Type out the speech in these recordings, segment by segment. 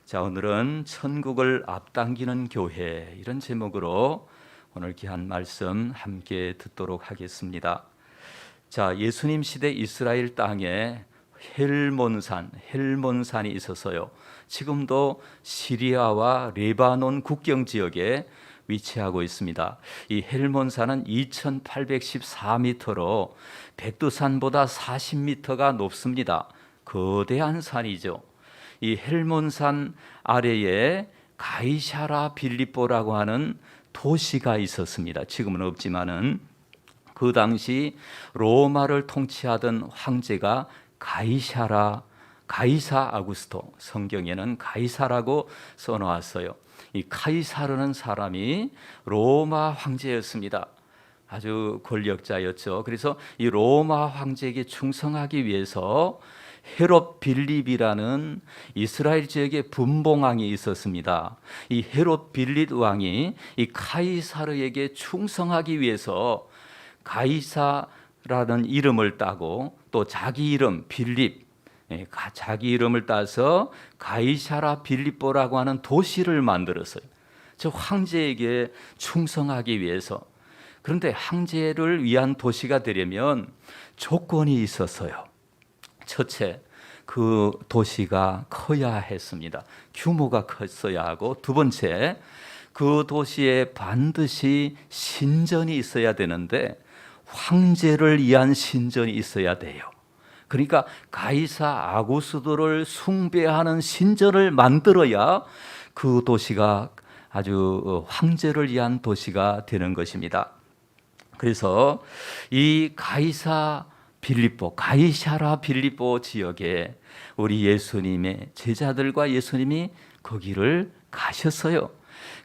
자, 오늘은 천국을 앞당기는 교회, 이런 제목으로 오늘 귀한 말씀 함께 듣도록 하겠습니다. 자, 예수님 시대 이스라엘 땅에 헬몬산이 있어서요, 지금도 시리아와 레바논 국경 지역에 위치하고 있습니다. 이 헬몬산은 2814m로 백두산보다 40m가 높습니다. 거대한 산이죠. 이 헬몬산 아래에 가이사라 빌립보라고 하는 도시가 있었습니다. 지금은 없지만은 그 당시 로마를 통치하던 황제가 가이사 아구스토, 성경에는 가이사라고 써놓았어요. 이 가이사르는 사람이 로마 황제였습니다. 아주 권력자였죠. 그래서 이 로마 황제에게 충성하기 위해서 헤롯 빌립이라는 이스라엘 지역에 분봉왕이 있었습니다. 이 헤롯 빌립 왕이 이 가이사르에게 충성하기 위해서 가이사라는 이름을 따고 또 자기 이름 빌립, 자기 이름을 따서 가이사라 빌립보라고 하는 도시를 만들었어요. 저 황제에게 충성하기 위해서. 그런데 황제를 위한 도시가 되려면 조건이 있었어요. 첫째, 그 도시가 커야 했습니다. 규모가 컸어야 하고, 두 번째, 그 도시에 반드시 신전이 있어야 되는데 황제를 위한 신전이 있어야 돼요. 그러니까 가이사 아구스도를 숭배하는 신전을 만들어야 그 도시가 아주 황제를 위한 도시가 되는 것입니다. 그래서 이 가이사라 빌립보 지역에 우리 예수님의 제자들과 예수님이 거기를 가셨어요.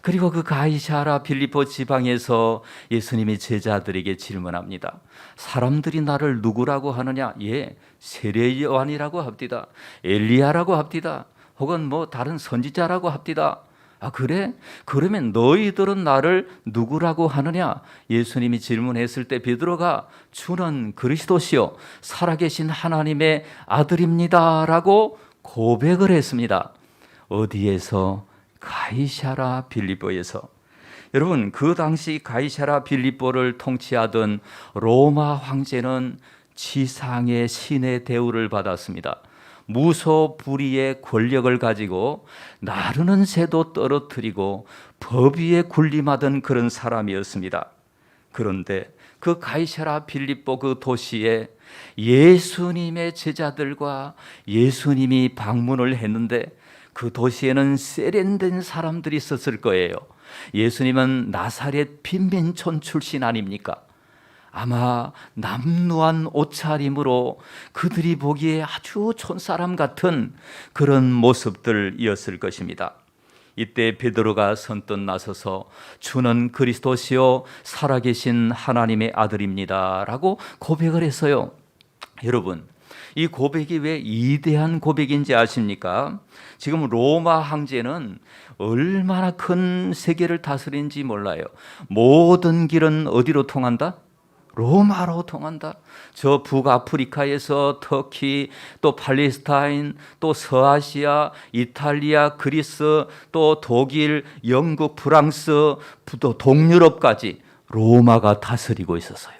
그리고 그 가이사라 빌립보 지방에서 예수님이 제자들에게 질문합니다. 사람들이 나를 누구라고 하느냐? 예, 세례 요한이라고 합디다. 엘리야라고 합디다. 혹은 뭐 다른 선지자라고 합디다. 아, 그래? 그러면 너희들은 나를 누구라고 하느냐? 예수님이 질문했을 때 베드로가 주는 그리스도시요 살아계신 하나님의 아들입니다 라고 고백을 했습니다. 어디에서? 가이사라 빌립보에서. 여러분, 그 당시 가이사라 빌립보를 통치하던 로마 황제는 지상의 신의 대우를 받았습니다. 무소불위의 권력을 가지고 나르는 새도 떨어뜨리고 법 위에 군림하던 그런 사람이었습니다. 그런데 그 가이사라 빌립보 그 도시에 예수님의 제자들과 예수님이 방문을 했는데 그 도시에는 세련된 사람들이 있었을 거예요. 예수님은 나사렛 빈민촌 출신 아닙니까? 아마 남루한 옷차림으로 그들이 보기에 아주 촌사람 같은 그런 모습들이었을 것입니다. 이때 베드로가 선뜻 나서서 주는 그리스도시요 살아계신 하나님의 아들입니다 라고 고백을 했어요. 여러분, 이 고백이 왜 위대한 고백인지 아십니까? 지금 로마 황제는 얼마나 큰 세계를 다스린지 몰라요. 모든 길은 어디로 통한다? 로마로 통한다. 저 북아프리카에서 터키, 또 팔레스타인, 또 서아시아, 이탈리아, 그리스, 또 독일, 영국, 프랑스, 또 동유럽까지 로마가 다스리고 있었어요.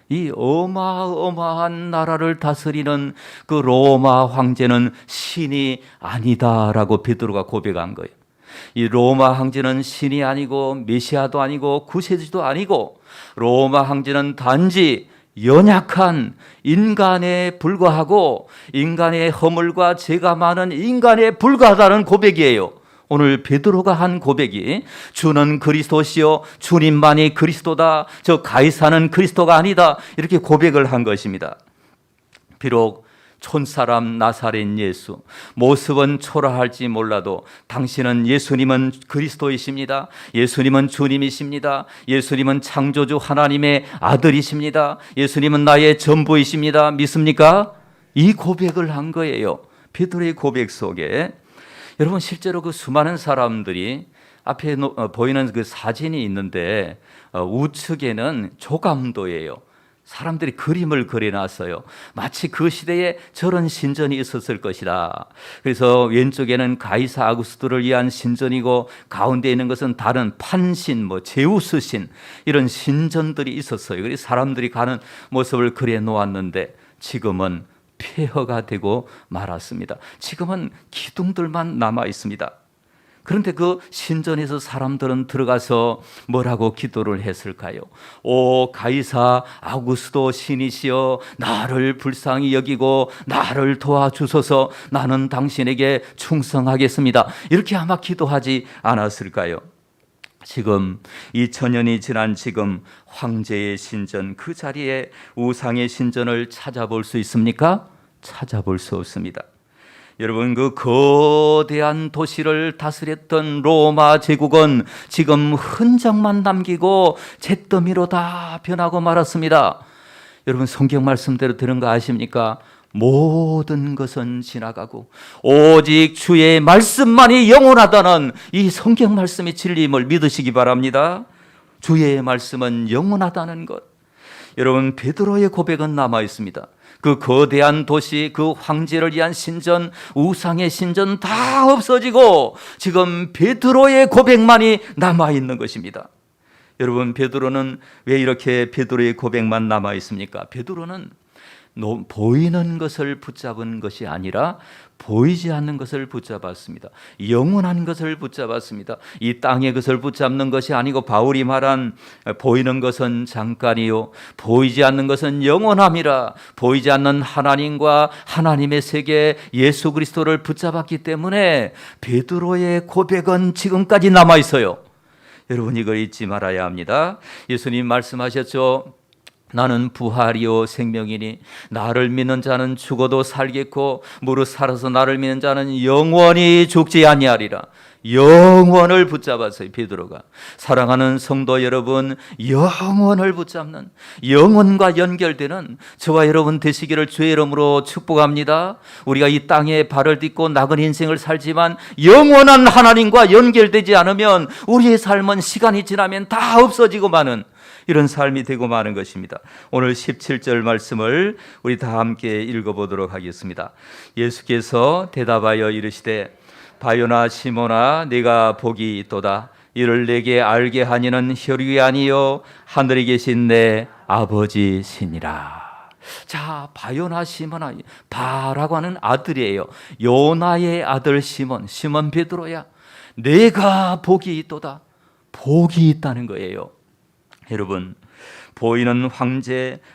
이 어마어마한 나라를 다스리는 그 로마 황제는 신이 아니다라고 베드로가 고백한 거예요. 이 로마 황제는 신이 아니고 메시아도 아니고 구세주도 아니고 로마 황제는 단지 연약한 인간에 불과하고 인간의 허물과 죄가 많은 인간에 불과하다는 고백이에요. 오늘 베드로가 한 고백이 주는 그리스도시요 주님만이 그리스도다. 저 가이사는 그리스도가 아니다. 이렇게 고백을 한 것입니다. 비록 촌사람 나사렛 예수, 모습은 초라할지 몰라도 당신은 예수님은 그리스도이십니다. 예수님은 주님이십니다. 예수님은 창조주 하나님의 아들이십니다. 예수님은 나의 전부이십니다. 믿습니까? 이 고백을 한 거예요. 베드로의 고백 속에. 여러분, 실제로 그 수많은 사람들이 앞에 보이는 그 사진이 있는데 우측에는 조감도예요. 사람들이 그림을 그려놨어요. 마치 그 시대에 저런 신전이 있었을 것이다. 그래서 왼쪽에는 가이사 아구스토를 위한 신전이고 가운데 있는 것은 다른 판신, 제우스신 이런 신전들이 있었어요. 그래서 사람들이 가는 모습을 그려 놓았는데 지금은 폐허가 되고 말았습니다. 지금은 기둥들만 남아 있습니다. 그런데 그 신전에서 사람들은 들어가서 뭐라고 기도를 했을까요? 오 가이사 아구스도 신이시여, 나를 불쌍히 여기고 나를 도와주소서, 나는 당신에게 충성하겠습니다. 이렇게 아마 기도하지 않았을까요? 지금 2000년이 지난 지금 황제의 신전, 그 자리에 우상의 신전을 찾아볼 수 있습니까? 찾아볼 수 없습니다. 여러분, 그 거대한 도시를 다스렸던 로마 제국은 지금 흔적만 남기고 잿더미로 다 변하고 말았습니다. 여러분, 성경 말씀대로 들은 거 아십니까? 모든 것은 지나가고 오직 주의 말씀만이 영원하다는 이 성경 말씀의 진리임을 믿으시기 바랍니다. 주의 말씀은 영원하다는 것. 여러분, 베드로의 고백은 남아 있습니다. 그 거대한 도시, 그 황제를 위한 신전, 우상의 신전 다 없어지고 지금 베드로의 고백만이 남아 있는 것입니다. 여러분, 베드로는 왜 이렇게 베드로의 고백만 남아 있습니까? 베드로는 보이는 것을 붙잡은 것이 아니라 보이지 않는 것을 붙잡았습니다. 영원한 것을 붙잡았습니다. 이 땅의 것을 붙잡는 것이 아니고 바울이 말한 보이는 것은 잠깐이요 보이지 않는 것은 영원함이라. 보이지 않는 하나님과 하나님의 세계 예수 그리스도를 붙잡았기 때문에 베드로의 고백은 지금까지 남아 있어요. 여러분, 이걸 잊지 말아야 합니다. 예수님 말씀하셨죠. 나는 부활이요 생명이니 나를 믿는 자는 죽어도 살겠고 무릇 살아서 나를 믿는 자는 영원히 죽지 아니하리라. 영원을 붙잡았어요. 베드로가. 사랑하는 성도 여러분, 영원을 붙잡는, 영원과 연결되는 저와 여러분 되시기를 주의 이름으로 축복합니다. 우리가 이 땅에 발을 딛고 나그네 인생을 살지만 영원한 하나님과 연결되지 않으면 우리의 삶은 시간이 지나면 다 없어지고 마는 이런 삶이 되고 마는 것입니다. 오늘 17절 말씀을 우리 다 함께 읽어보도록 하겠습니다. 예수께서 대답하여 이르시되 바요나 시몬아, 네가 복이 있도다. 이를 내게 알게 하니는 혈육이 아니요 하늘에 계신 내 아버지시니라. 자, 바요나 시몬아, 바라고 하는 아들이에요. 요나의 아들 시몬 베드로야. 내가 복이 있도다. 복이 있다는 거예요. 여러분, 보이는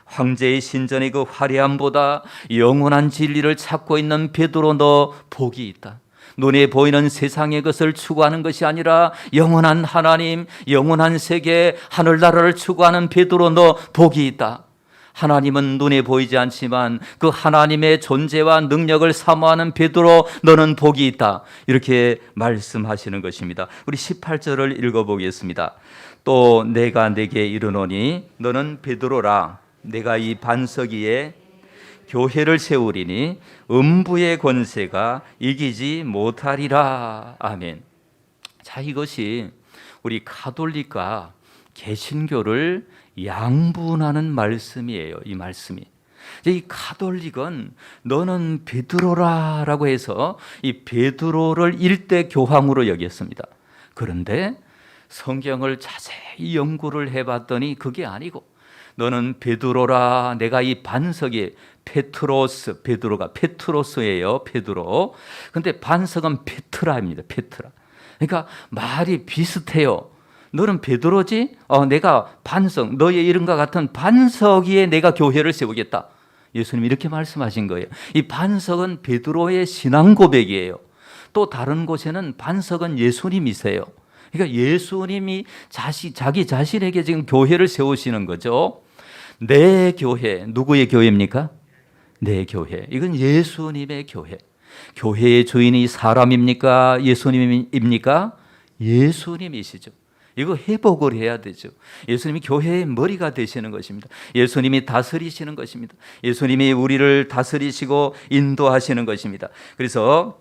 황제의 신전의 그 화려함보다 영원한 진리를 찾고 있는 베드로, 너 복이 있다. 눈에 보이는 세상의 것을 추구하는 것이 아니라 영원한 하나님, 영원한 세계, 하늘나라를 추구하는 베드로, 너 복이 있다. 하나님은 눈에 보이지 않지만 그 하나님의 존재와 능력을 사모하는 베드로, 너는 복이 있다. 이렇게 말씀하시는 것입니다. 우리 18절을 읽어보겠습니다. 또 내가 내게 이르노니 너는 베드로라. 내가 이 반석 위에 교회를 세우리니 음부의 권세가 이기지 못하리라. 아멘. 자, 이것이 우리 가톨릭과 개신교를 양분하는 말씀이에요. 이 말씀이. 이 가톨릭은 너는 베드로라라고 해서 이 베드로를 일대 교황으로 여겼습니다. 그런데 성경을 자세히 연구를 해봤더니 그게 아니고 너는 베드로라. 내가 이 반석이 페트로스, 베드로가 페트로스예요. 베드로. 근데 반석은 페트라입니다. 페트라. 그러니까 말이 비슷해요. 너는 베드로지? 내가 반석, 너의 이름과 같은 반석 위에 내가 교회를 세우겠다. 예수님이 이렇게 말씀하신 거예요. 이 반석은 베드로의 신앙 고백이에요. 또 다른 곳에는 반석은 예수님이세요. 그러니까 예수님이 자기 자신에게 지금 교회를 세우시는 거죠. 내 교회, 누구의 교회입니까? 내 교회. 이건 예수님의 교회. 교회의 주인이 사람입니까? 예수님입니까? 예수님이시죠. 이거 회복을 해야 되죠. 예수님이 교회의 머리가 되시는 것입니다. 예수님이 다스리시는 것입니다. 예수님이 우리를 다스리시고 인도하시는 것입니다. 그래서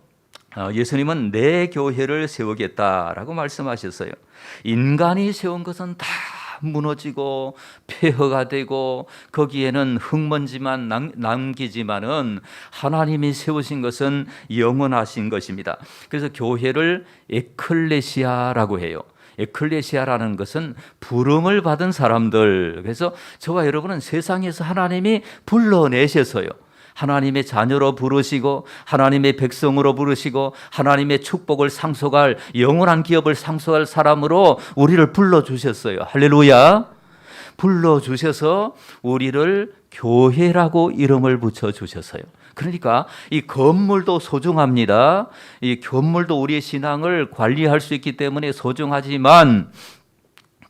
예수님은 내 교회를 세우겠다라고 말씀하셨어요. 인간이 세운 것은 다 무너지고 폐허가 되고 거기에는 흙먼지만 남기지만은 하나님이 세우신 것은 영원하신 것입니다. 그래서 교회를 에클레시아라고 해요. 에클레시아라는 것은 부름을 받은 사람들. 그래서 저와 여러분은 세상에서 하나님이 불러내셔서요, 하나님의 자녀로 부르시고 하나님의 백성으로 부르시고 하나님의 축복을 상속할, 영원한 기업을 상속할 사람으로 우리를 불러주셨어요. 할렐루야. 불러주셔서 우리를 교회라고 이름을 붙여주셨어요. 그러니까 이 건물도 소중합니다. 이 건물도 우리의 신앙을 관리할 수 있기 때문에 소중하지만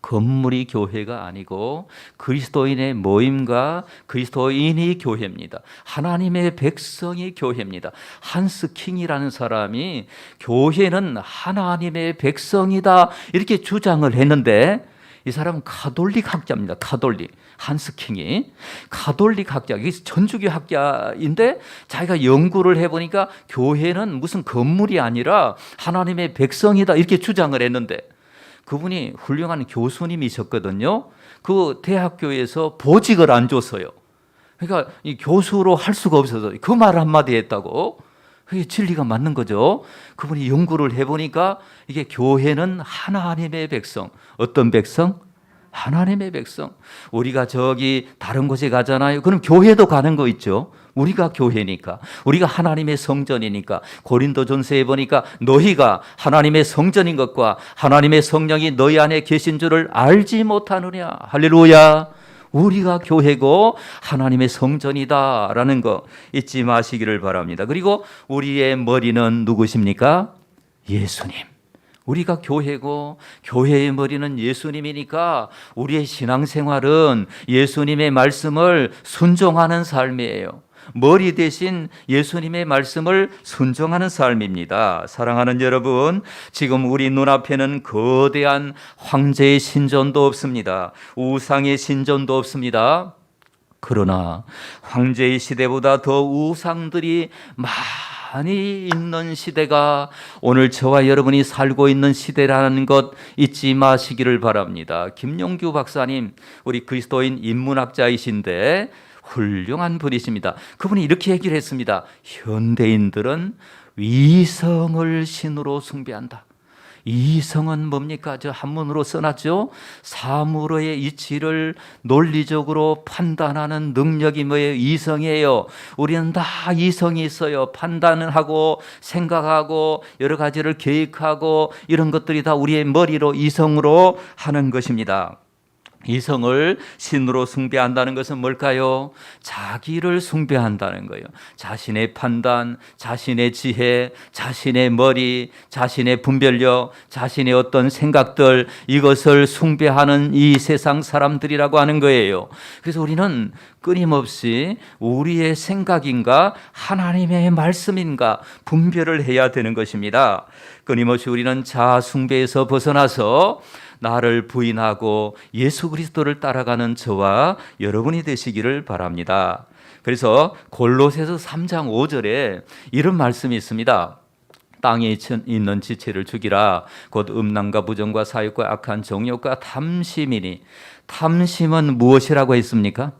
건물이 교회가 아니고 그리스도인의 모임과 그리스도인이 교회입니다. 하나님의 백성이 교회입니다. 한스 킹이라는 사람이 교회는 하나님의 백성이다 이렇게 주장을 했는데, 이 사람은 가톨릭 학자입니다. 가톨릭. 한스 킹이 가톨릭 학자, 천주교 학자인데 자기가 연구를 해보니까 교회는 무슨 건물이 아니라 하나님의 백성이다 이렇게 주장을 했는데, 그분이 훌륭한 교수님이셨거든요. 그 대학교에서 보직을 안 줬어요. 그러니까 이 교수로 할 수가 없어서 그 말 한마디 했다고. 그게 진리가 맞는 거죠. 그분이 연구를 해보니까 이게 교회는 하나님의 백성. 어떤 백성? 하나님의 백성. 우리가 저기 다른 곳에 가잖아요. 그럼 교회도 가는 거 있죠. 우리가 교회니까, 우리가 하나님의 성전이니까. 고린도전서에 보니까 너희가 하나님의 성전인 것과 하나님의 성령이 너희 안에 계신 줄을 알지 못하느냐. 할렐루야. 우리가 교회고 하나님의 성전이다라는 거 잊지 마시기를 바랍니다. 그리고 우리의 머리는 누구십니까? 예수님. 우리가 교회고 교회의 머리는 예수님이니까 우리의 신앙생활은 예수님의 말씀을 순종하는 삶이에요. 머리 대신 예수님의 말씀을 순종하는 삶입니다. 사랑하는 여러분, 지금 우리 눈앞에는 거대한 황제의 신전도 없습니다. 우상의 신전도 없습니다. 그러나 황제의 시대보다 더 우상들이 많이 있는 시대가 오늘 저와 여러분이 살고 있는 시대라는 것 잊지 마시기를 바랍니다. 김용규 박사님, 우리 그리스도인 인문학자이신데 훌륭한 분이십니다. 그분이 이렇게 얘기를 했습니다. 현대인들은 위성을 신으로 숭배한다. 이성은 뭡니까? 저 한문으로 써놨죠. 사물의 이치를 논리적으로 판단하는 능력이 뭐예요? 이성이에요. 우리는 다 이성이 있어요. 판단을 하고 생각하고 여러 가지를 계획하고 이런 것들이 다 우리의 머리로 이성으로 하는 것입니다. 이성을 신으로 숭배한다는 것은 뭘까요? 자기를 숭배한다는 거예요. 자신의 판단, 자신의 지혜, 자신의 머리, 자신의 분별력, 자신의 어떤 생각들, 이것을 숭배하는 이 세상 사람들이라고 하는 거예요. 그래서 우리는 끊임없이 우리의 생각인가 하나님의 말씀인가 분별을 해야 되는 것입니다. 끊임없이 우리는 자아 숭배에서 벗어나서 나를 부인하고 예수 그리스도를 따라가는 저와 여러분이 되시기를 바랍니다. 그래서 골로새서 3장 5절에 이런 말씀이 있습니다. 땅에 있는 지체를 죽이라. 곧 음란과 부정과 사욕과 악한 정욕과 탐심이니. 탐심은 무엇이라고 했습니까?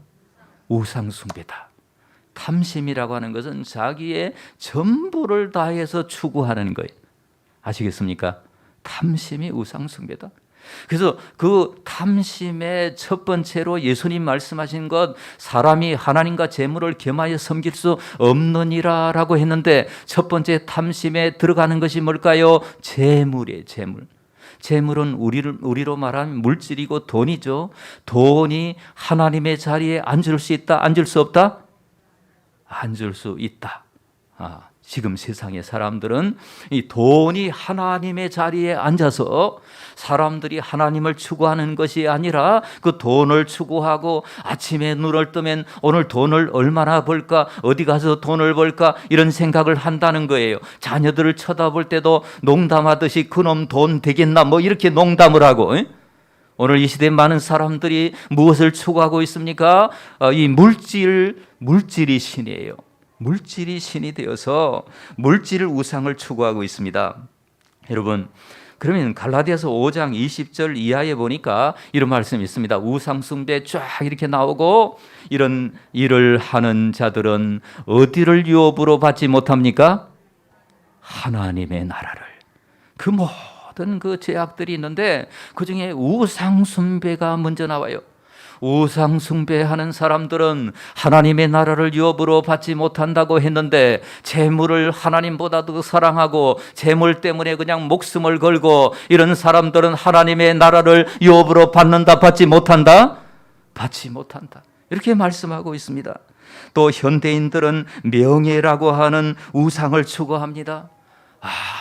우상 숭배다. 탐심이라고 하는 것은 자기의 전부를 다해서 추구하는 거예요. 아시겠습니까? 탐심이 우상 숭배다. 그래서 그 탐심의 첫 번째로 예수님 말씀하신 것, 사람이 하나님과 재물을 겸하여 섬길 수 없느니라 라고 했는데, 첫 번째 탐심에 들어가는 것이 뭘까요? 재물이에요. 재물. 재물은 우리로 말하면 물질이고 돈이죠. 돈이 하나님의 자리에 앉을 수 있다, 앉을 수 없다? 앉을 수 있다. 지금 세상의 사람들은 이 돈이 하나님의 자리에 앉아서 사람들이 하나님을 추구하는 것이 아니라 그 돈을 추구하고 아침에 눈을 뜨면 오늘 돈을 얼마나 벌까, 어디 가서 돈을 벌까 이런 생각을 한다는 거예요. 자녀들을 쳐다볼 때도 농담하듯이 그놈 돈 되겠나 뭐 이렇게 농담을 하고. 오늘 이 시대에 많은 사람들이 무엇을 추구하고 있습니까? 이 물질이 신이에요. 물질이 신이 되어서 물질을 우상을 추구하고 있습니다. 여러분, 그러면 갈라디아서 5장 20절 이하에 보니까 이런 말씀이 있습니다. 우상 숭배 쫙 이렇게 나오고 이런 일을 하는 자들은 어디를 유업으로 받지 못합니까? 하나님의 나라를. 그 모든 그 죄악들이 있는데 그중에 우상 숭배가 먼저 나와요. 우상 숭배하는 사람들은 하나님의 나라를 유업으로 받지 못한다고 했는데 재물을 하나님보다 더 사랑하고 재물 때문에 그냥 목숨을 걸고 이런 사람들은 하나님의 나라를 유업으로 받는다, 받지 못한다? 받지 못한다. 이렇게 말씀하고 있습니다. 또 현대인들은 명예라고 하는 우상을 추구합니다.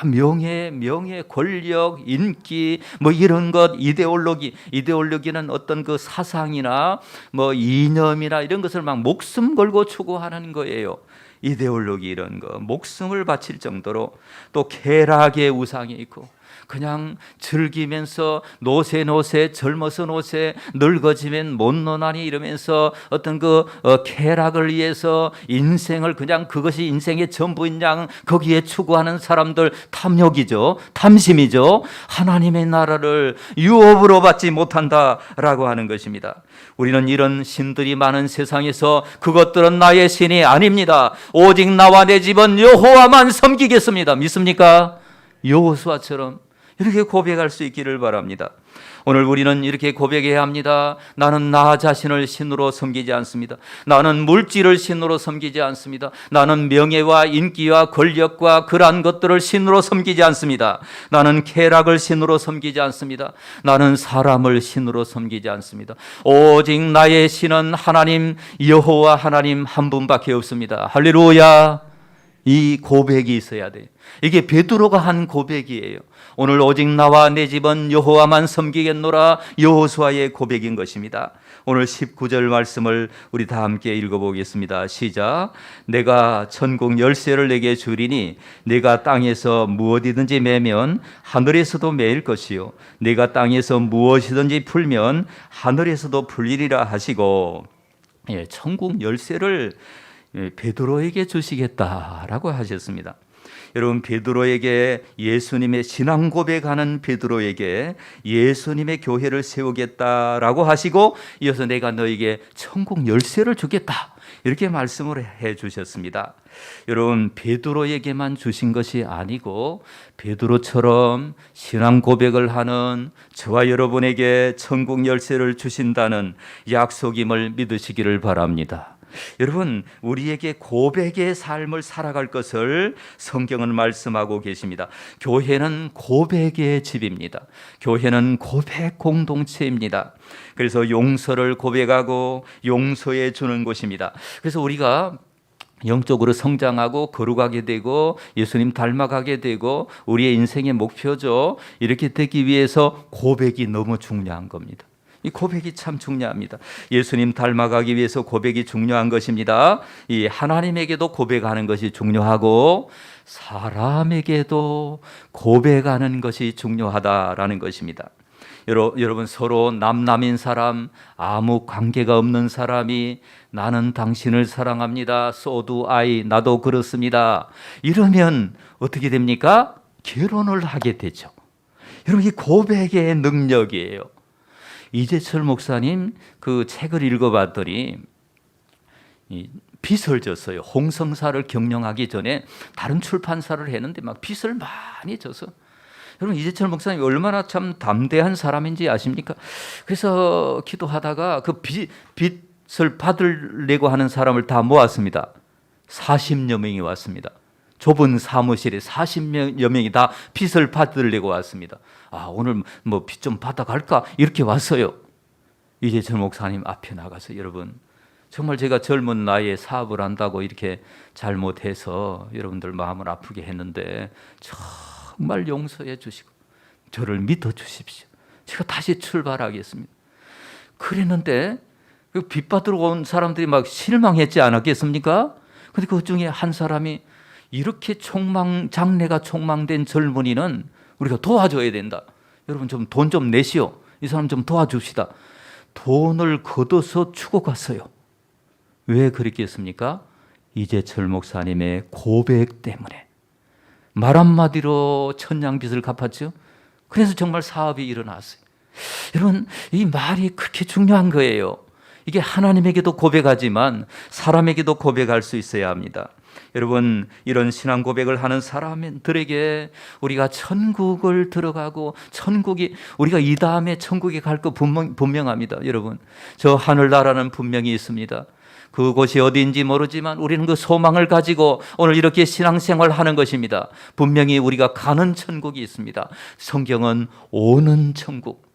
명예, 권력, 인기, 뭐 이런 것, 이데올로기는 어떤 그 사상이나 뭐 이념이나 이런 것을 막 목숨 걸고 추구하는 거예요. 이데올로기 이런 거, 목숨을 바칠 정도로. 또 쾌락의 우상이 있고, 그냥 즐기면서 노세 젊어서 노세 늙어지면 못 노나니 이러면서 어떤 그 쾌락을 위해서 인생을 그냥 그것이 인생의 전부인 양 거기에 추구하는 사람들, 탐욕이죠, 탐심이죠. 하나님의 나라를 유업으로 받지 못한다라고 하는 것입니다. 우리는 이런 신들이 많은 세상에서 그것들은 나의 신이 아닙니다. 오직 나와 내 집은 여호와만 섬기겠습니다. 믿습니까? 여호수아처럼 이렇게 고백할 수 있기를 바랍니다. 오늘 우리는 이렇게 고백해야 합니다. 나는 나 자신을 신으로 섬기지 않습니다. 나는 물질을 신으로 섬기지 않습니다. 나는 명예와 인기와 권력과 그러한 것들을 신으로 섬기지 않습니다. 나는 쾌락을 신으로 섬기지 않습니다. 나는 사람을 신으로 섬기지 않습니다. 오직 나의 신은 하나님, 여호와 하나님 한 분밖에 없습니다. 할렐루야. 이 고백이 있어야 돼요. 이게 베드로가 한 고백이에요. 오늘 오직 나와 내 집은 여호와만 섬기겠노라, 여호수아의 고백인 것입니다. 오늘 19절 말씀을 우리 다 함께 읽어보겠습니다. 시작. 내가 천국 열쇠를 내게 주리니 내가 땅에서 무엇이든지 매면 하늘에서도 매일 것이요 내가 땅에서 무엇이든지 풀면 하늘에서도 풀리리라 하시고, 천국 열쇠를 베드로에게 주시겠다라고 하셨습니다. 여러분, 베드로에게, 예수님의 신앙 고백하는 베드로에게 예수님의 교회를 세우겠다라고 하시고, 이어서 내가 너에게 천국 열쇠를 주겠다 이렇게 말씀을 해 주셨습니다. 여러분, 베드로에게만 주신 것이 아니고 베드로처럼 신앙 고백을 하는 저와 여러분에게 천국 열쇠를 주신다는 약속임을 믿으시기를 바랍니다. 여러분, 우리에게 고백의 삶을 살아갈 것을 성경은 말씀하고 계십니다. 교회는 고백의 집입니다. 교회는 고백 공동체입니다. 그래서 용서를 고백하고 용서해 주는 곳입니다. 그래서 우리가 영적으로 성장하고 거룩하게 되고 예수님 닮아가게 되고 우리의 인생의 목표죠. 이렇게 되기 위해서 고백이 너무 중요한 겁니다. 이 고백이 참 중요합니다. 예수님 닮아가기 위해서 고백이 중요한 것입니다. 이 하나님에게도 고백하는 것이 중요하고 사람에게도 고백하는 것이 중요하다라는 것입니다. 여러분, 서로 남남인 사람, 아무 관계가 없는 사람이 나는 당신을 사랑합니다, so do I, 나도 그렇습니다, 이러면 어떻게 됩니까? 결혼을 하게 되죠. 여러분, 이 고백의 능력이에요. 이재철 목사님 그 책을 읽어봤더니 빚을 졌어요. 홍성사를 경영하기 전에 다른 출판사를 했는데 막 빚을 많이 져서, 여러분, 이재철 목사님이 얼마나 참 담대한 사람인지 아십니까? 그래서 기도하다가 그 빚을 받으려고 하는 사람을 다 모았습니다. 40여 명이 왔습니다. 좁은 사무실에 40여 명이 다 빚을 받으려고 왔습니다. 오늘 뭐 빚 좀 받아갈까? 이렇게 왔어요. 이재철 목사님 앞에 나가서, 여러분, 정말 제가 젊은 나이에 사업을 한다고 이렇게 잘못해서 여러분들 마음을 아프게 했는데 정말 용서해 주시고 저를 믿어 주십시오. 제가 다시 출발하겠습니다. 그랬는데 그 빚 받으러 온 사람들이 막 실망했지 않았겠습니까? 근데 그 중에 한 사람이, 이렇게 장래가 촉망된 젊은이는 우리가 도와줘야 된다. 여러분, 좀 돈 좀 내시오. 이 사람 좀 도와줍시다. 돈을 걷어서 주고 갔어요. 왜 그랬겠습니까? 이재철 목사님의 고백 때문에. 말 한마디로 천냥빚을 갚았죠. 그래서 정말 사업이 일어났어요. 여러분, 이 말이 그렇게 중요한 거예요. 이게 하나님에게도 고백하지만 사람에게도 고백할 수 있어야 합니다. 여러분, 이런 신앙 고백을 하는 사람들에게 우리가 천국을 들어가고 우리가 이 다음에 천국에 갈 거 분명합니다. 여러분, 저 하늘나라는 분명히 있습니다. 그곳이 어디인지 모르지만 우리는 그 소망을 가지고 오늘 이렇게 신앙생활을 하는 것입니다. 분명히 우리가 가는 천국이 있습니다. 성경은 오는 천국,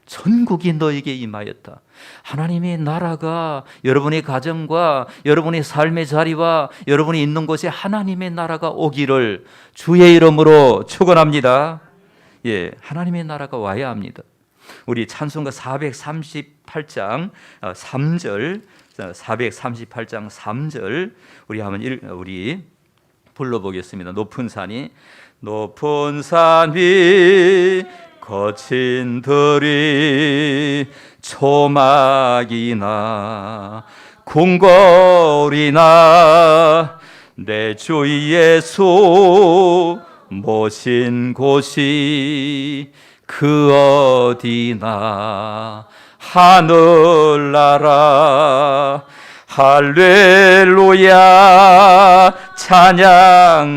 천국이 너에게 임하였다. 하나님의 나라가 여러분의 가정과 여러분의 삶의 자리와 여러분이 있는 곳에 하나님의 나라가 오기를 주의 이름으로 축원합니다. 예, 하나님의 나라가 와야 합니다. 우리 찬송가 438장 3절 438장 3절 우리 불러보겠습니다. 높은 산이 거친 들이 초막이나 궁궐이나 내 주 예수 모신 곳이 그 어디나 하늘나라 할렐루야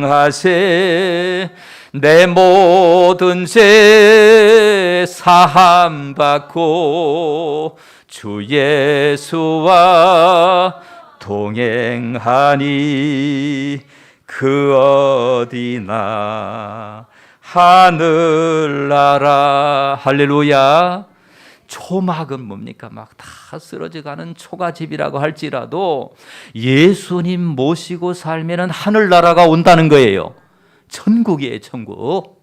찬양하세 내 모든 죄 사함 받고 주 예수와 동행하니 그 어디나 하늘나라 할렐루야. 초막은 뭡니까? 막 다 쓰러져가는 초가집이라고 할지라도 예수님 모시고 살면은 하늘나라가 온다는 거예요. 천국이에요, 천국.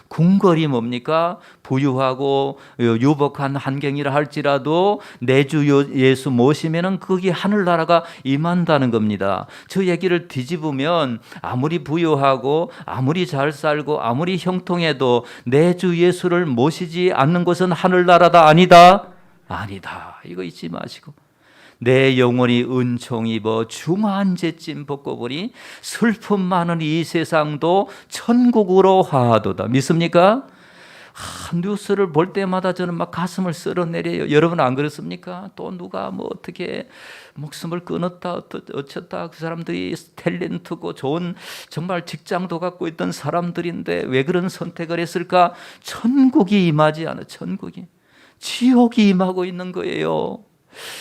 궁궐이 뭡니까? 부유하고 유복한 환경이라 할지라도 내 주 예수 모시면은 거기 하늘나라가 임한다는 겁니다. 저 얘기를 뒤집으면 아무리 부유하고 아무리 잘 살고 아무리 형통해도 내 주 예수를 모시지 않는 곳은 하늘나라다 아니다? 아니다. 이거 잊지 마시고. 내 영혼이 은총 입어 중한 죄짐 벗고 보니 슬픔 많은 이 세상도 천국으로 화하도다. 믿습니까? 뉴스를 볼 때마다 저는 막 가슴을 쓸어내려요. 여러분 안 그렇습니까? 또 누가 뭐 어떻게 목숨을 끊었다 어쩌다. 그 사람들이 탤런트고 좋은 정말 직장도 갖고 있던 사람들인데 왜 그런 선택을 했을까? 천국이 임하지 않아. 천국이. 지옥이 임하고 있는 거예요.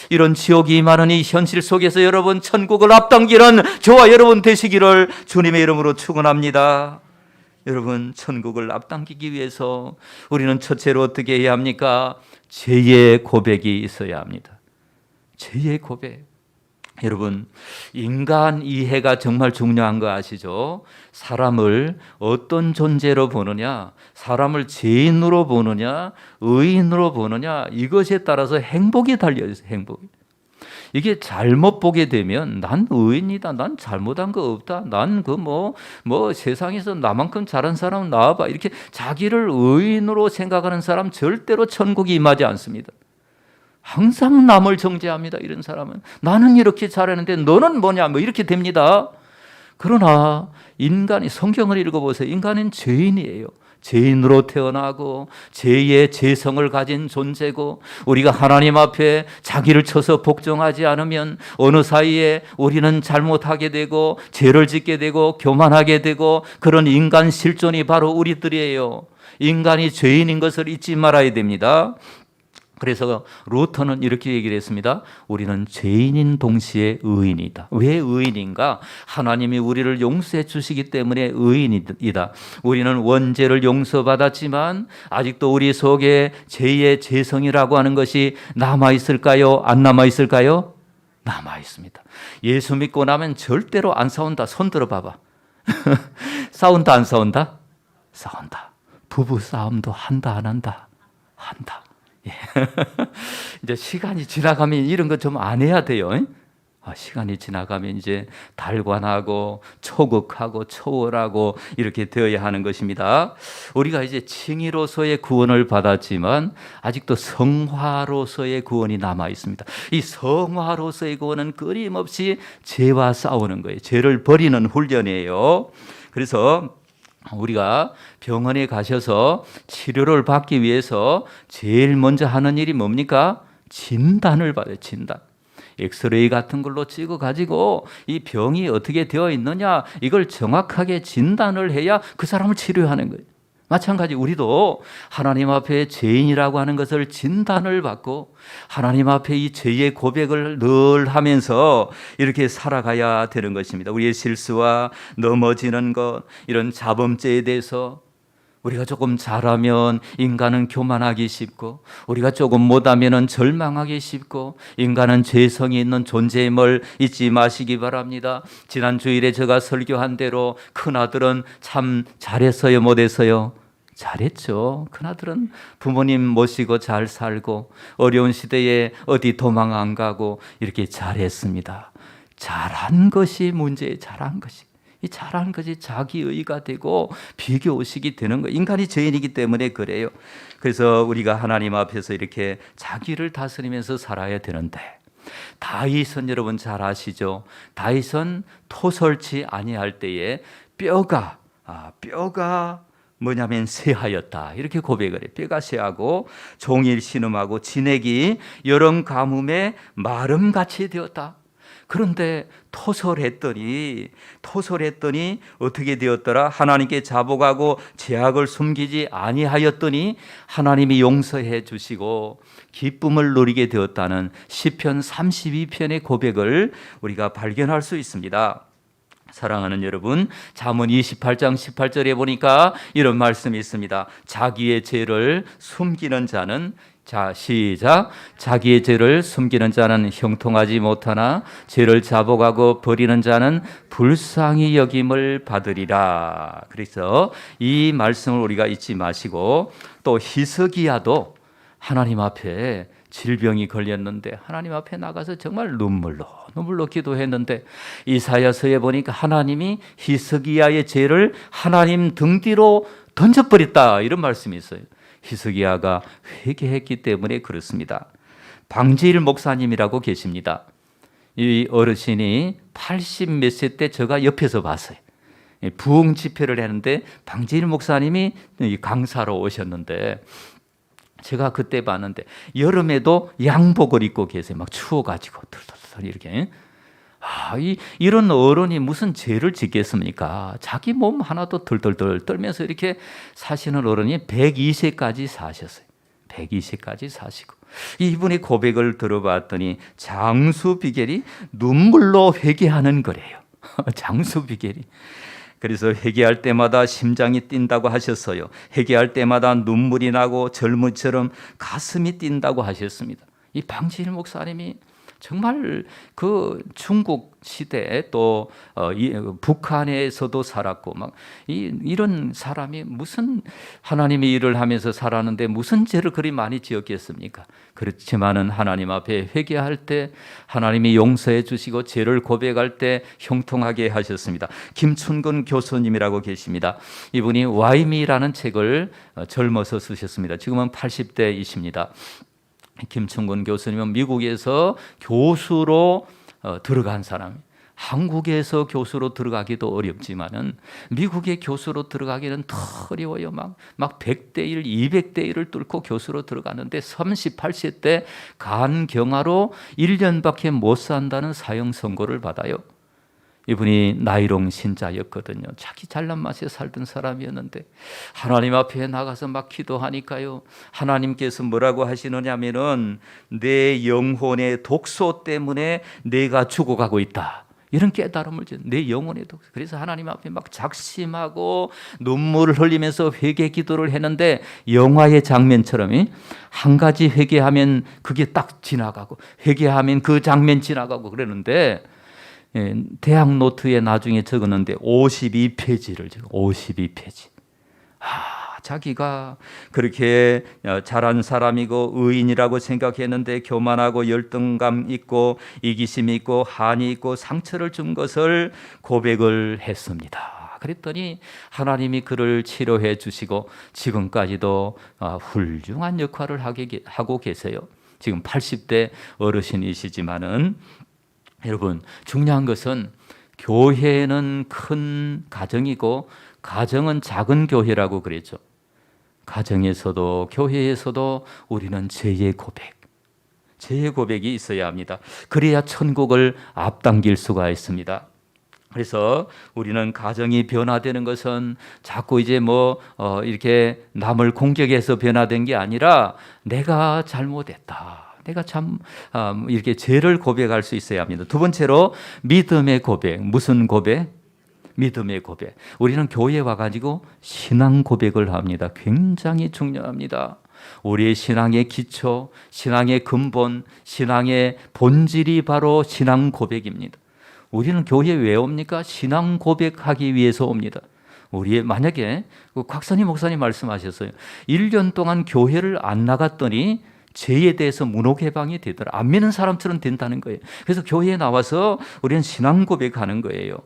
이런 지옥이 임하는 이 현실 속에서 여러분 천국을 앞당기는 저와 여러분 되시기를 주님의 이름으로 축원합니다. 여러분, 천국을 앞당기기 위해서 우리는 첫째로 어떻게 해야 합니까? 죄의 고백이 있어야 합니다. 죄의 고백. 여러분, 인간 이해가 정말 중요한 거 아시죠? 사람을 어떤 존재로 보느냐, 사람을 죄인으로 보느냐, 의인으로 보느냐, 이것에 따라서 행복이 달려있어요. 행복이. 이게 잘못 보게 되면 난 의인이다, 난 잘못한 거 없다, 난 세상에서 나만큼 잘한 사람은 나와봐, 이렇게 자기를 의인으로 생각하는 사람 절대로 천국이 임하지 않습니다. 항상 남을 정죄합니다. 이런 사람은 나는 이렇게 잘했는데 너는 뭐냐, 이렇게 됩니다. 그러나 인간이, 성경을 읽어보세요. 인간은 죄인이에요. 죄인으로 태어나고 죄의 죄성을 가진 존재고, 우리가 하나님 앞에 자기를 쳐서 복종하지 않으면 어느 사이에 우리는 잘못하게 되고 죄를 짓게 되고 교만하게 되고, 그런 인간 실존이 바로 우리들이에요. 인간이 죄인인 것을 잊지 말아야 됩니다. 그래서 루터는 이렇게 얘기를 했습니다. 우리는 죄인인 동시에 의인이다. 왜 의인인가? 하나님이 우리를 용서해 주시기 때문에 의인이다. 우리는 원죄를 용서받았지만 아직도 우리 속에 죄의 죄성이라고 하는 것이 남아있을까요? 안 남아있을까요? 남아있습니다. 예수 믿고 나면 절대로 안 싸운다. 손 들어봐봐. 싸운다 안 싸운다? 싸운다. 부부 싸움도 한다 안 한다? 한다. 이제 시간이 지나가면 이런 거 좀 안 해야 돼요. 시간이 지나가면 이제 달관하고 초극하고 초월하고 이렇게 되어야 하는 것입니다. 우리가 이제 칭의로서의 구원을 받았지만 아직도 성화로서의 구원이 남아 있습니다. 이 성화로서의 구원은 끊임없이 죄와 싸우는 거예요. 죄를 버리는 훈련이에요. 그래서 우리가 병원에 가셔서 치료를 받기 위해서 제일 먼저 하는 일이 뭡니까? 진단을 받아요. 진단. 엑스레이 같은 걸로 찍어 가지고 이 병이 어떻게 되어 있느냐 이걸 정확하게 진단을 해야 그 사람을 치료하는 거예요. 마찬가지 우리도 하나님 앞에 죄인이라고 하는 것을 진단을 받고 하나님 앞에 이 죄의 고백을 늘 하면서 이렇게 살아가야 되는 것입니다. 우리의 실수와 넘어지는 것, 이런 자범죄에 대해서 우리가 조금 잘하면 인간은 교만하기 쉽고 우리가 조금 못하면 절망하기 쉽고 인간은 죄성이 있는 존재임을 잊지 마시기 바랍니다. 지난 주일에 제가 설교한 대로 큰아들은 참 잘했어요, 못했어요? 잘했죠. 큰아들은 부모님 모시고 잘 살고 어려운 시대에 어디 도망 안 가고 이렇게 잘했습니다. 잘한 것이 문제예요. 잘한 것이. 이 잘한 것이 자기의가 되고 비교의식이 되는 거예요. 인간이 죄인이기 때문에 그래요. 그래서 우리가 하나님 앞에서 이렇게 자기를 다스리면서 살아야 되는데 다윗은 여러분 잘 아시죠? 다윗은 토설치 아니할 때에 뼈가 뭐냐면 쇠하였다 이렇게 고백을 해요. 뼈가 쇠하고 종일 신음하고 진액이 여름 가뭄에 마름같이 되었다. 그런데 토설했더니 어떻게 되었더라? 하나님께 자복하고 죄악을 숨기지 아니하였더니 하나님이 용서해 주시고 기쁨을 누리게 되었다는 시편 32편의 고백을 우리가 발견할 수 있습니다. 사랑하는 여러분, 잠언 28장 18절에 보니까 이런 말씀이 있습니다. 자기의 죄를 숨기는 자는 시작. 자기의 죄를 숨기는 자는 형통하지 못하나 죄를 자복하고 버리는 자는 불쌍히 여김을 받으리라. 그래서 이 말씀을 우리가 잊지 마시고 또 히스기야도 하나님 앞에 질병이 걸렸는데 하나님 앞에 나가서 정말 눈물로 기도했는데 이사야서에 보니까 하나님이 히스기야의 죄를 하나님 등 뒤로 던져버렸다 이런 말씀이 있어요. 히스기야가 회개했기 때문에 그렇습니다. 방지일 목사님이라고 계십니다. 이 어르신이 80 몇 세 때 제가 옆에서 봤어요. 부흥 집회를 했는데 방지일 목사님이 강사로 오셨는데 제가 그때 봤는데 여름에도 양복을 입고 계세요. 막 추워가지고 덜덜덜 이렇게. 이런 어른이 무슨 죄를 짓겠습니까? 자기 몸 하나도 덜덜덜 떨면서 이렇게 사시는 어른이 102세까지 사셨어요. 102세까지 사시고 이분의 고백을 들어봤더니 장수 비결이 눈물로 회개하는 거래요. 장수 비결이. 그래서 회개할 때마다 심장이 뛴다고 하셨어요. 회개할 때마다 눈물이 나고 젊은처럼 가슴이 뛴다고 하셨습니다. 이 방지일 목사님이 정말 그 중국 시대 또 북한에서도 살았고 막 이런 사람이 무슨 하나님의 일을 하면서 살았는데 무슨 죄를 그리 많이 지었겠습니까? 그렇지만은 하나님 앞에 회개할 때 하나님이 용서해 주시고 죄를 고백할 때 형통하게 하셨습니다. 김춘근 교수님이라고 계십니다. 이분이 와이미라는 책을 젊어서 쓰셨습니다. 지금은 80대이십니다. 김춘근 교수님은 미국에서 교수로 들어간 사람. 한국에서 교수로 들어가기도 어렵지만은 미국의 교수로 들어가기는 더 어려워요. 막 100대 1, 200대 1을 뚫고 교수로 들어가는데 38세 때 간경화로 1년밖에 못 산다는 사형 선고를 받아요. 이분이 나이롱 신자였거든요. 자기 잘난 맛에 살던 사람이었는데 하나님 앞에 나가서 막 기도하니까요. 하나님께서 뭐라고 하시느냐면은 내 영혼의 독소 때문에 내가 죽어가고 있다. 이런 깨달음을 줘. 내 영혼의 독소. 그래서 하나님 앞에 막 작심하고 눈물을 흘리면서 회개 기도를 했는데 영화의 장면처럼 한 가지 회개하면 그게 딱 지나가고 회개하면 그 장면 지나가고 그러는데 대학 노트에 나중에 적었는데 52페이지를 적어. 52페이지. 자기가 그렇게 잘한 사람이고 의인이라고 생각했는데 교만하고 열등감 있고 이기심 있고 한이 있고 상처를 준 것을 고백을 했습니다. 그랬더니 하나님이 그를 치료해 주시고 지금까지도 훌륭한 역할을 하고 계세요. 지금 80대 어르신이시지만은 여러분 중요한 것은 교회는 큰 가정이고 가정은 작은 교회라고 그랬죠. 가정에서도 교회에서도 우리는 죄의 고백이 있어야 합니다. 그래야 천국을 앞당길 수가 있습니다. 그래서 우리는 가정이 변화되는 것은 자꾸 이제 이렇게 남을 공격해서 변화된 게 아니라 내가 잘못했다. 내가 참 이렇게 죄를 고백할 수 있어야 합니다. 두 번째로 믿음의 고백. 무슨 고백? 믿음의 고백. 우리는 교회에 와가지고 신앙 고백을 합니다. 굉장히 중요합니다. 우리의 신앙의 기초, 신앙의 근본, 신앙의 본질이 바로 신앙 고백입니다. 우리는 교회에 왜 옵니까? 신앙 고백하기 위해서 옵니다. 만약에 곽선희 목사님 말씀하셨어요. 1년 동안 교회를 안 나갔더니 죄에 대해서 문호개방이 되더라. 안 믿는 사람처럼 된다는 거예요. 그래서 교회에 나와서 우리는 신앙 고백하는 거예요.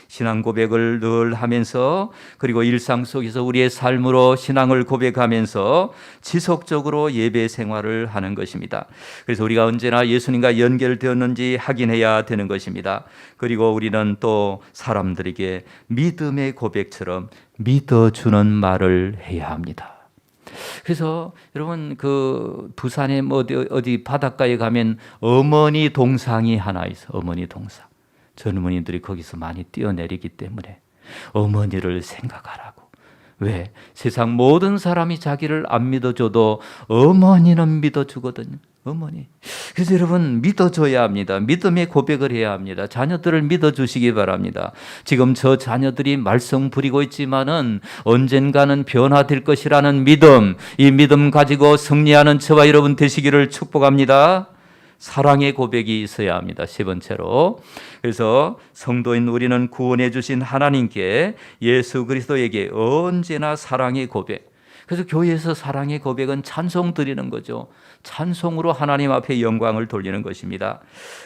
신앙 고백을 늘 하면서 그리고 일상 속에서 우리의 삶으로 신앙을 고백하면서 지속적으로 예배 생활을 하는 것입니다. 그래서 우리가 언제나 예수님과 연결되었는지 확인해야 되는 것입니다. 그리고 우리는 또 사람들에게 믿음의 고백처럼 믿어주는 말을 해야 합니다. 그래서 여러분 부산에 어디 바닷가에 가면 어머니 동상이 하나 있어. 어머니 동상. 젊은이들이 거기서 많이 뛰어내리기 때문에 어머니를 생각하라고. 왜? 세상 모든 사람이 자기를 안 믿어줘도 어머니는 믿어주거든요. 어머니. 그래서 여러분 믿어줘야 합니다. 믿음의 고백을 해야 합니다. 자녀들을 믿어주시기 바랍니다. 지금 저 자녀들이 말썽 부리고 있지만은 언젠가는 변화될 것이라는 믿음, 이 믿음 가지고 승리하는 저와 여러분 되시기를 축복합니다. 사랑의 고백이 있어야 합니다. 세 번째로. 그래서 성도인 우리는 구원해 주신 하나님께 예수 그리스도에게 언제나 사랑의 고백. 그래서 교회에서 사랑의 고백은 찬송 드리는 거죠. 찬송으로 하나님 앞에 영광을 돌리는 것입니다.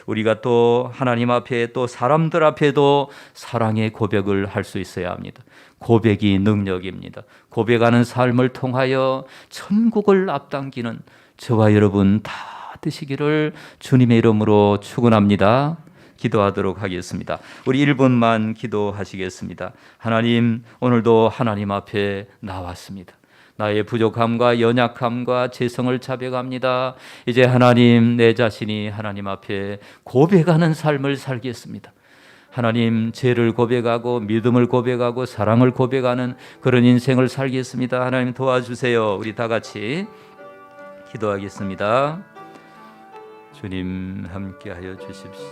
우리가 또 하나님 앞에 또 사람들 앞에도 사랑의 고백을 할 수 있어야 합니다. 고백이 능력입니다. 고백하는 삶을 통하여 천국을 앞당기는 저와 여러분 다 되시기를 주님의 이름으로 축원합니다. 기도하도록 하겠습니다. 우리 1분만 기도하시겠습니다. 하나님, 오늘도 하나님 앞에 나왔습니다. 나의 부족함과 연약함과 죄성을 자백합니다. 이제 하나님, 내 자신이 하나님 앞에 고백하는 삶을 살겠습니다. 하나님, 죄를 고백하고 믿음을 고백하고 사랑을 고백하는 그런 인생을 살겠습니다. 하나님 도와주세요. 우리 다 같이 기도하겠습니다. 주님 함께하여 주십시오.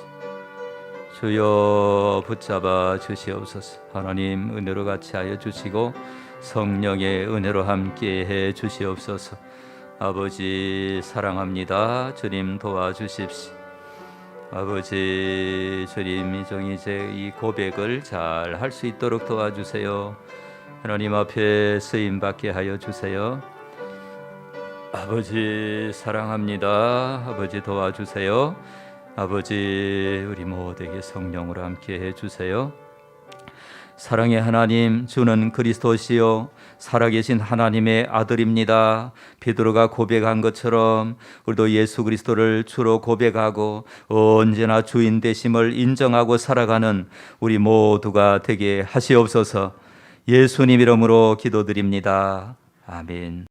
주여 붙잡아 주시옵소서. 하나님 은혜로 같이 하여 주시고 성령의 은혜로 함께해 주시옵소서. 아버지 사랑합니다. 주님 도와주십시오. 아버지 주님 이제 이 고백을 잘 할 수 있도록 도와주세요. 하나님 앞에 쓰임 받게 하여 주세요. 아버지 사랑합니다. 아버지 도와주세요. 아버지 우리 모두에게 성령으로 함께 해주세요. 사랑의 하나님, 주는 그리스도시요 살아계신 하나님의 아들입니다. 베드로가 고백한 것처럼 우리도 예수 그리스도를 주로 고백하고 언제나 주인 되심을 인정하고 살아가는 우리 모두가 되게 하시옵소서. 예수님 이름으로 기도드립니다. 아멘.